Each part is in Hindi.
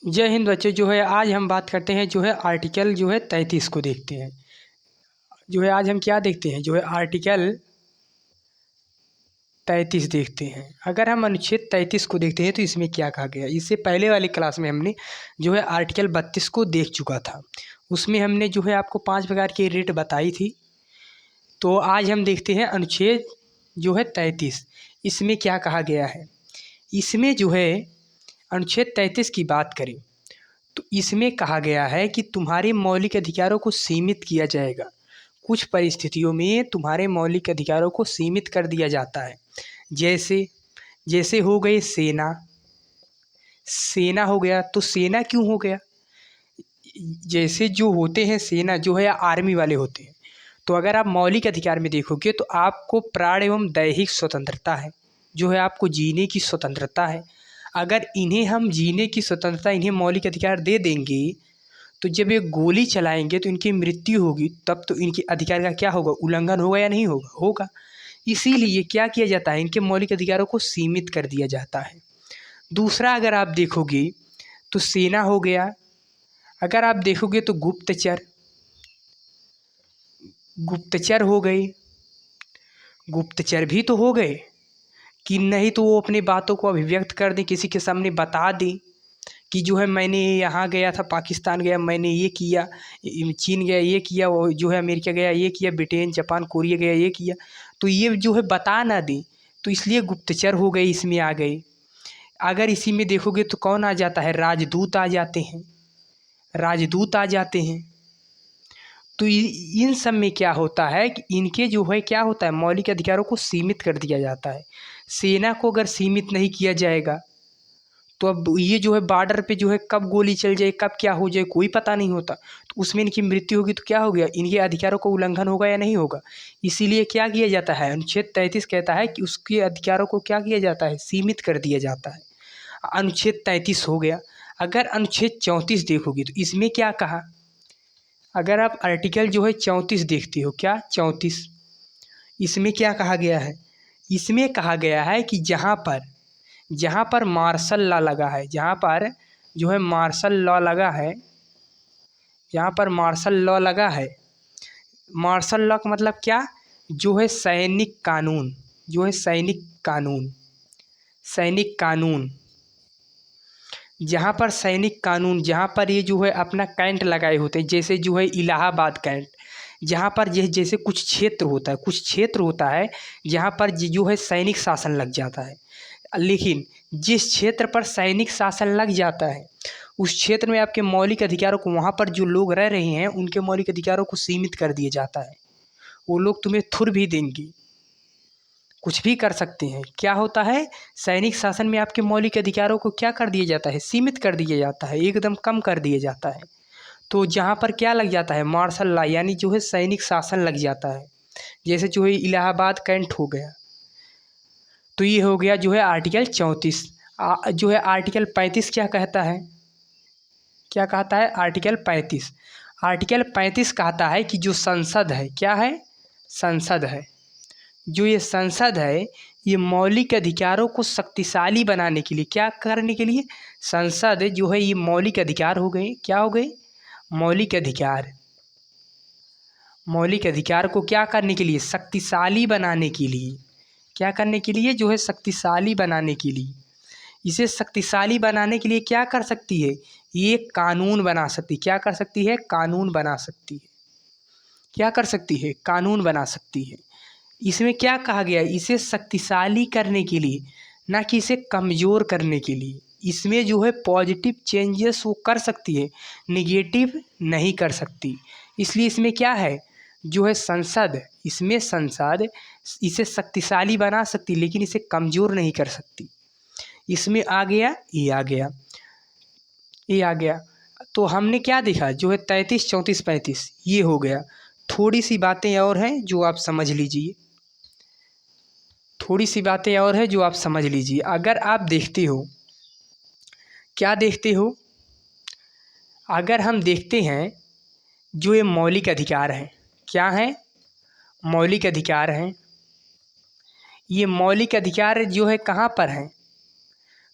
जय हिंद बच्चों। आज हम बात करते हैं आर्टिकल 33 को देखते हैं। आज हम क्या देखते हैं आर्टिकल 33 देखते हैं। अगर हम अनुच्छेद 33 को देखते हैं तो इसमें क्या कहा गया। इससे पहले वाली क्लास में हमने आर्टिकल 32 को देख चुका था। उसमें हमने आपको 5 प्रकार की रेट बताई थी। तो आज हम देखते हैं अनुच्छेद 33। इसमें क्या कहा गया है। इसमें अनुच्छेद 33 की बात करें तो इसमें कहा गया है कि तुम्हारे मौलिक अधिकारों को सीमित किया जाएगा। कुछ परिस्थितियों में तुम्हारे मौलिक अधिकारों को सीमित कर दिया जाता है। जैसे जैसे हो गए सेना। सेना हो गया तो सेना क्यों हो गया। जैसे जो होते हैं सेना आर्मी वाले होते हैं। तो अगर आप मौलिक अधिकार में देखोगे तो आपको प्राण एवं दैहिक स्वतंत्रता है। आपको जीने की स्वतंत्रता है। अगर इन्हें हम जीने की स्वतंत्रता इन्हें मौलिक अधिकार दे देंगे तो जब ये गोली चलाएंगे तो इनकी मृत्यु होगी, तब तो इनके अधिकार का क्या होगा, उल्लंघन होगा या नहीं होगा, होगा। इसीलिए क्या किया जाता है, इनके मौलिक अधिकारों को सीमित कर दिया जाता है। दूसरा अगर आप देखोगे तो सेना हो गया। अगर आप देखोगे तो गुप्तचर गुप्तचर हो गए। गुप्तचर भी तो हो गए कि नहीं, तो वो अपनी बातों को अभिव्यक्त कर दें, किसी के सामने बता दें कि मैंने यहाँ गया था, पाकिस्तान गया, मैंने ये किया, चीन गया ये किया, वो अमेरिका गया ये किया, ब्रिटेन जापान कोरिया गया ये किया। तो ये बता ना दें, तो इसलिए गुप्तचर हो गए, इसमें आ गए। अगर इसी में देखोगे तो कौन आ जाता है, राजदूत आ जाते हैं। राजदूत आ जाते हैं। तो इन सब में क्या होता है कि इनके क्या होता है, मौलिक अधिकारों को सीमित कर दिया जाता है। सेना को अगर सीमित नहीं किया जाएगा तो अब ये बॉर्डर पे कब गोली चल जाए, कब क्या हो जाए, कोई पता नहीं होता। तो उसमें इनकी मृत्यु होगी तो क्या हो गया, इनके अधिकारों का उल्लंघन होगा या नहीं होगा। इसीलिए क्या किया जाता है, अनुच्छेद 33 कहता है कि उसके अधिकारों को क्या किया जाता है, सीमित कर दिया जाता है। अनुच्छेद 33 हो गया। अगर अनुच्छेद 34 देखोगे तो इसमें क्या कहा। अगर आप आर्टिकल 34 देखते हो, क्या 34, इसमें क्या कहा गया है। इसमें कहा गया है कि जहाँ पर मार्शल लॉ लगा है, जहाँ पर मार्शल लॉ लगा है, जहाँ पर मार्शल लॉ लगा है। मार्शल लॉ का मतलब क्या, सैनिक कानून, सैनिक कानून, सैनिक कानून। जहाँ पर सैनिक कानून, जहाँ पर ये अपना कैंट लगाए होते हैं, जैसे इलाहाबाद कैंट, जहाँ पर जैसे कुछ क्षेत्र होता है जहाँ पर सैनिक शासन लग जाता है। लेकिन जिस क्षेत्र पर सैनिक शासन लग जाता है उस क्षेत्र में आपके मौलिक अधिकारों को, वहाँ पर जो लोग रह रहे हैं उनके मौलिक अधिकारों को सीमित कर दिया जाता है। वो लोग तुम्हें थुर भी देंगे, कुछ भी कर सकते हैं। क्या होता है, सैनिक शासन में आपके मौलिक अधिकारों को क्या कर दिया जाता है, सीमित कर दिया जाता है, एकदम कम कर दिया जाता है। तो जहाँ पर क्या लग जाता है, मार्शल लॉ, यानी सैनिक शासन लग जाता है। जैसे इलाहाबाद कैंट हो गया। तो ये हो गया आर्टिकल 34। आर्टिकल 35 क्या कहता है, क्या कहता है आर्टिकल 35। आर्टिकल 35 कहता है कि जो संसद है, क्या है, संसद है, ये संसद है, ये मौलिक अधिकारों को शक्तिशाली बनाने के लिए, क्या करने के लिए, संसद ये मौलिक अधिकार हो गए, क्या हो गए, मौलिक अधिकार। मौलिक अधिकार को क्या करने के लिए, शक्तिशाली बनाने के लिए। क्या करने के लिए, शक्तिशाली बनाने के लिए। इसे शक्तिशाली बनाने के लिए क्या कर सकती है, ये कानून बना सकती, क्या कर सकती है, कानून बना सकती है। क्या कर सकती है, कानून बना सकती है। इसमें क्या कहा गया, इसे शक्तिशाली करने के लिए, ना कि इसे कमज़ोर करने के लिए। इसमें पॉजिटिव चेंजेस वो कर सकती है, निगेटिव नहीं कर सकती। इसलिए इसमें क्या है, संसद, इसमें संसद इसे शक्तिशाली बना सकती लेकिन इसे कमज़ोर नहीं कर सकती। इसमें आ गया, ये आ गया, ये आ गया। तो हमने क्या देखा, 33, 34, 35 ये हो गया। थोड़ी सी बातें और हैं जो आप समझ लीजिए, थोड़ी सी बातें और है जो आप समझ लीजिए। अगर आप देखते हो, क्या देखते हो, अगर हम देखते हैं ये मौलिक अधिकार हैं, क्या हैं, मौलिक अधिकार हैं। ये मौलिक अधिकार कहाँ पर हैं,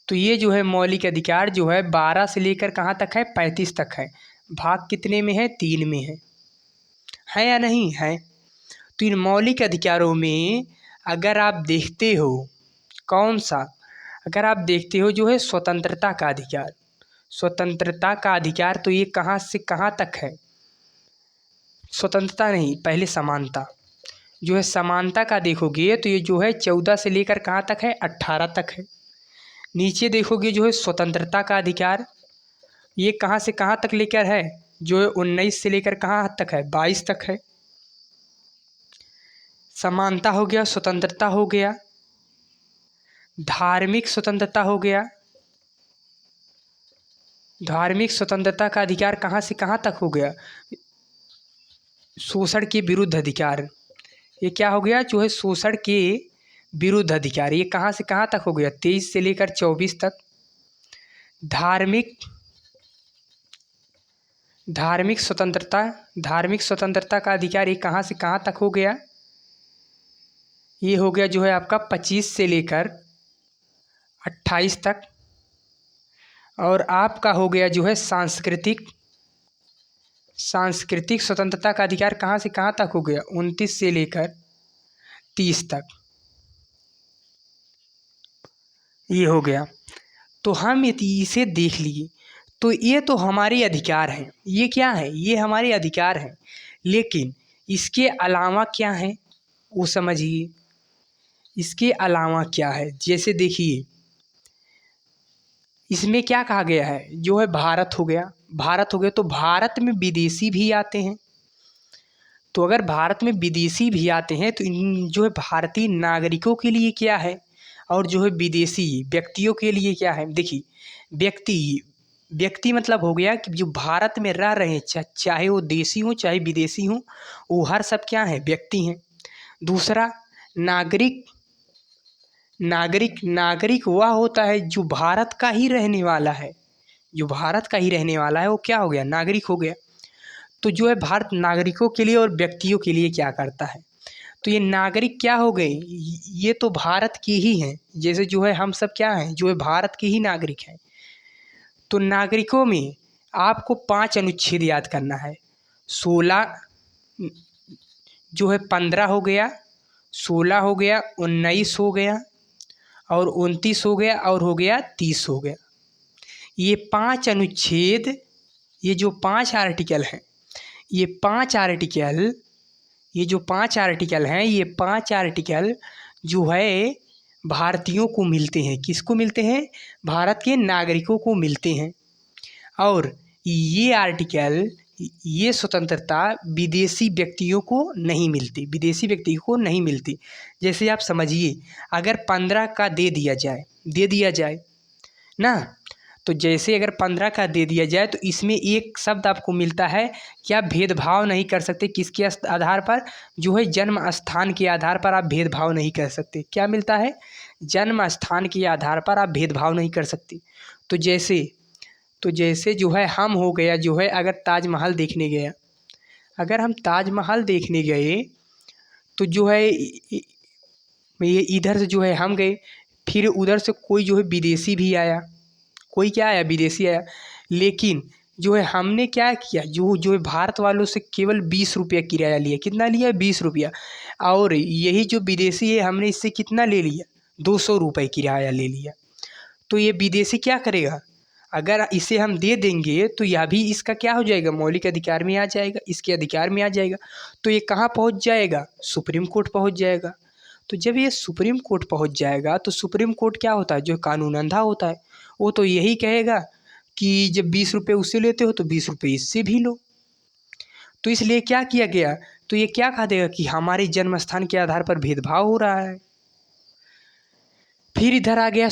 तो ये जो है मौलिक अधिकार जो है 12 से लेकर कहाँ तक है, 35 तक है। भाग कितने में है, 3 में है या नहीं है। तो इन मौलिक अधिकारों में अगर आप देखते हो कौन सा, अगर आप देखते हो जो है स्वतंत्रता का अधिकार, स्वतंत्रता का अधिकार तो ये कहाँ से कहाँ तक है, स्वतंत्रता नहीं, पहले समानता। जो है समानता का देखोगे तो ये जो है 14 से लेकर कहाँ तक है, 18 तक है। नीचे देखोगे जो है स्वतंत्रता का अधिकार, ये कहाँ से कहाँ तक लेकर है, जो है 19 से लेकर कहाँ तक है, 22 तक है। समानता हो गया, स्वतंत्रता हो गया, धार्मिक स्वतंत्रता हो गया। धार्मिक स्वतंत्रता का अधिकार कहाँ से कहाँ तक हो गया, शोषण के विरुद्ध अधिकार। ये क्या हो गया, जो है शोषण के विरुद्ध अधिकार, ये कहाँ से कहाँ तक हो गया, 23 से लेकर 24 तक। धार्मिक धार्मिक स्वतंत्रता, धार्मिक स्वतंत्रता का अधिकार ये कहाँ से कहाँ तक हो गया, ये हो गया जो है आपका 25 से लेकर 28 तक। और आपका हो गया जो है सांस्कृतिक स्वतंत्रता का अधिकार कहाँ से कहाँ तक हो गया, 29 से लेकर 30 तक, ये हो गया। तो हम इसे देख लिए, तो ये तो हमारे अधिकार हैं, ये क्या है, ये हमारे अधिकार हैं। लेकिन इसके अलावा क्या है वो समझिए, इसके अलावा क्या है, जैसे देखिए इसमें क्या कहा गया है, जो है भारत हो गया, भारत हो गया, तो भारत में विदेशी भी आते हैं। तो अगर भारत में विदेशी भी आते हैं तो इन जो है भारतीय नागरिकों के लिए क्या है, और जो है विदेशी व्यक्तियों के लिए क्या है। देखिए व्यक्ति मतलब हो गया कि जो भारत में रह रहे हैं, चाहे वो देशी हो चाहे विदेशी हो, वो हर सब क्या है, व्यक्ति हैं। दूसरा नागरिक, नागरिक वह होता है जो भारत का ही रहने वाला है, जो भारत का ही रहने वाला है वो क्या हो गया, नागरिक हो गया। तो जो है भारत नागरिकों के लिए और व्यक्तियों के लिए क्या करता है, तो ये नागरिक क्या हो गए, ये तो भारत के ही हैं, जैसे जो है हम सब क्या हैं, जो है भारत के ही नागरिक हैं। तो नागरिकों में आपको 5 अनुच्छेद याद करना है, 16 जो है 15 हो गया, 16 हो गया, 19 हो गया, और 29 हो गया, और हो गया 30 हो गया। ये 5 अनुच्छेद, ये जो 5 आर्टिकल हैं, ये 5 आर्टिकल, ये जो 5 आर्टिकल हैं, ये 5 आर्टिकल जो है भारतीयों को मिलते हैं, किसको मिलते हैं, भारत के नागरिकों को मिलते हैं। और ये आर्टिकल, ये स्वतंत्रता विदेशी व्यक्तियों को नहीं मिलती, विदेशी व्यक्ति को नहीं मिलती। जैसे आप समझिए अगर 15 का दे दिया जाए ना, तो जैसे अगर 15 का दे दिया जाए तो इसमें एक शब्द आपको मिलता है कि आप भेदभाव नहीं कर सकते, किसके आधार पर, जो है जन्म स्थान के आधार पर आप भेदभाव नहीं कर सकते। क्या मिलता है, जन्म स्थान के आधार पर आप भेदभाव नहीं कर सकते। तो जैसे जो है हम हो गया जो है, अगर ताजमहल देखने गया, अगर हम ताजमहल देखने गए तो जो है ये इधर से जो है हम गए, फिर उधर से कोई जो है विदेशी भी आया, कोई क्या आया, विदेशी आया। लेकिन जो है हमने क्या किया, जो है भारत वालों से केवल 20 रुपया किराया लिया, कितना लिया, 20 रुपया। और यही जो विदेशी है हमने इससे कितना ले लिया, 200 रुपये किराया ले लिया। तो ये विदेशी क्या करेगा, अगर इसे हम दे देंगे तो यह भी इसका क्या हो जाएगा, मौलिक अधिकार में आ जाएगा, इसके अधिकार में आ जाएगा। तो ये कहाँ पहुँच जाएगा, सुप्रीम कोर्ट पहुँच जाएगा। तो जब ये सुप्रीम कोर्ट पहुँच जाएगा तो सुप्रीम कोर्ट क्या होता है, जो कानून अंधा होता है, वो तो यही कहेगा कि जब 20 रुपये उससे लेते हो तो 20 रुपये इससे भी लो। तो इसलिए क्या किया गया, तो ये क्या कहा देगा कि हमारे जन्म स्थान के आधार पर भेदभाव हो रहा है। फिर इधर आ गया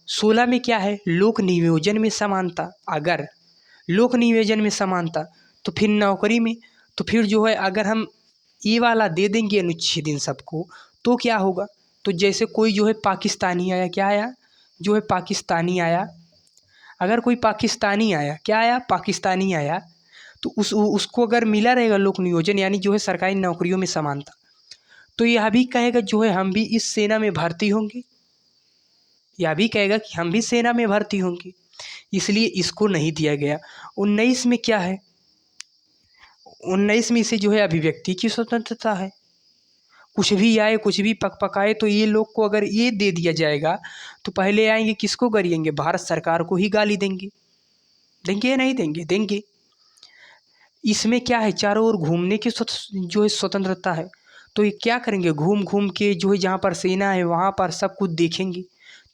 16 में क्या है, लोक नियोजन में समानता। अगर लोक नियोजन में समानता तो फिर नौकरी में, तो फिर जो है अगर हम ये वाला दे देंगे अनुच्छेद इन सबको तो क्या होगा। तो जैसे कोई जो है पाकिस्तानी आया, क्या आया, जो है पाकिस्तानी आया, अगर कोई पाकिस्तानी आया, क्या आया, पाकिस्तानी आया, तो उसको अगर मिला रहेगा लोक नियोजन यानी जो है सरकारी नौकरियों में समानता, तो यह भी कहेगा जो है हम भी इस सेना में भर्ती होंगे। या भी कहेगा कि हम भी सेना में भर्ती होंगे, इसलिए इसको नहीं दिया गया। 19 में क्या है, 19 में इसे जो है अभिव्यक्ति की स्वतंत्रता है। कुछ भी आए, कुछ भी पकाए, तो ये लोग को अगर ये दे दिया जाएगा तो पहले आएंगे किसको गरिएंगे, भारत सरकार को ही गाली देंगे। देंगे या नहीं देंगे, देंगे। इसमें क्या है, चारों ओर घूमने की जो है स्वतंत्रता है। तो ये क्या करेंगे, घूम घूम के जो है जहाँ पर सेना है वहाँ पर सब कुछ देखेंगे।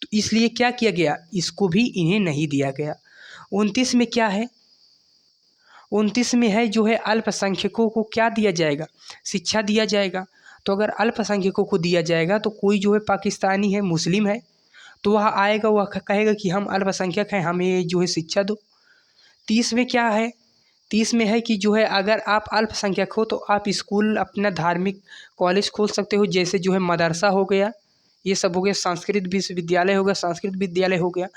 तो इसलिए क्या किया गया, इसको भी इन्हें नहीं दिया गया। 29 में क्या है, 29 में है जो है अल्पसंख्यकों को क्या दिया जाएगा, शिक्षा दिया जाएगा। तो अगर अल्पसंख्यकों को दिया जाएगा तो कोई जो है पाकिस्तानी है, मुस्लिम है, तो वह आएगा, वह कहेगा कि हम अल्पसंख्यक हैं, हमें जो है शिक्षा दो। 30 में क्या है, 30 में है कि जो है अगर आप अल्पसंख्यक हो तो आप स्कूल, अपना धार्मिक कॉलेज खोल सकते हो, जैसे जो है मदरसा हो गया, ये सब हो गया, संस्कृत विश्वविद्यालय हो गया, संस्कृत विद्यालय हो गया,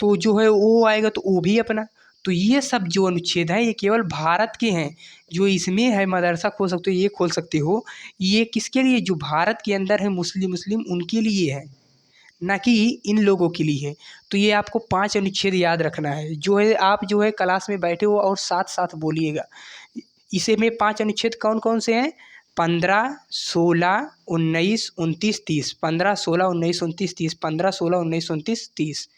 तो जो है वो आएगा तो वो भी अपना। तो ये सब जो अनुच्छेद है ये केवल भारत के हैं। जो इसमें है मदरसा खोल सकते हो, ये खोल सकते हो, ये किसके लिए, जो भारत के अंदर है मुस्लिम उनके लिए है, ना कि इन लोगों के लिए है। तो ये आपको 5 अनुच्छेद याद रखना है, जो है आप जो है क्लास में बैठे हो और साथ साथ बोलिएगा। इसे में 5 अनुच्छेद कौन कौन से हैं, 15, 16, 19, 29, 30, 15, 16, 19, 29, 30, 15, 16, 19, 29, 30,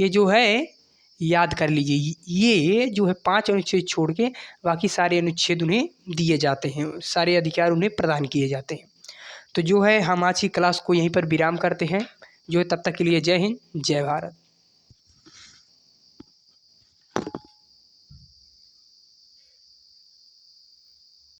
ये जो है याद कर लीजिए। ये जो है 5 अनुच्छेद छोड़ के बाकी सारे अनुच्छेद उन्हें दिए जाते हैं, सारे अधिकार उन्हें प्रदान किए जाते हैं। तो जो है हम आज की क्लास को यहीं पर विराम करते हैं। जो है तब तक के लिए जय हिंद, जय भारत।